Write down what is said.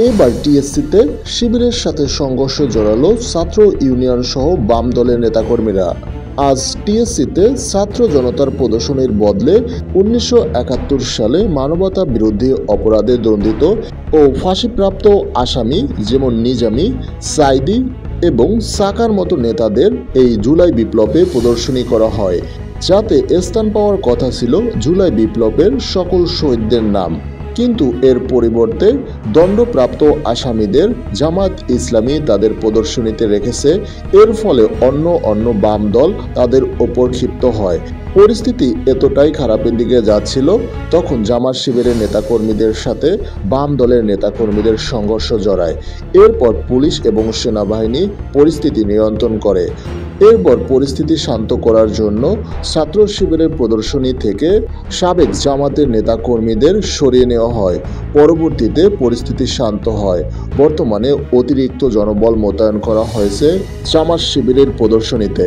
এবার টিএসসিতে শিবিরের সাথে সংঘর্ষ জড়ালো ছাত্র ইউনিয়ন সহ বাম দলের নেতাকর্মীরা। আজ টিএসসিতে ছাত্র জনতার প্রদর্শনীর বদলে 1971 সালে মানবতা বিরোধী অপরাধে দণ্ডিত ও ফাঁসিপ্রাপ্ত আসামি যেমন নিজামী, সাইদি এবং সাকার মতো নেতাদের এই জুলাই বিপ্লবে প্রদর্শনী করা হয়, যাতে স্থান পাওয়ার কথা ছিল জুলাই বিপ্লবের সকল শহীদদের নাম। কিন্তু এর পরিবর্তে দণ্ডপ্রাপ্ত আসামিদের জামাত ইসলামী তাদের প্রদর্শনীতে রেখেছে। এর ফলে অন্য বাম দল তাদের ওপর ক্ষিপ্ত হয়। পরিস্থিতি এতটাই খারাপের দিকে যাচ্ছিল, তখন জামাত শিবিরের নেতাকর্মীদের সাথে বাম দলের নেতাকর্মীদের সংঘর্ষ জড়ায়। এরপর পুলিশ এবং সেনাবাহিনী পরিস্থিতি নিয়ন্ত্রণ করে। এরপর পরিস্থিতি শান্ত করার জন্য ছাত্র শিবিরের প্রদর্শনী থেকে সাবেক জামাতের নেতাকর্মীদের সরিয়ে নেওয়া হয়। পরবর্তীতে পরিস্থিতি শান্ত হয়। বর্তমানে অতিরিক্ত জনবল মোতায়েন করা হয়েছে জামাত শিবিরের প্রদর্শনীতে।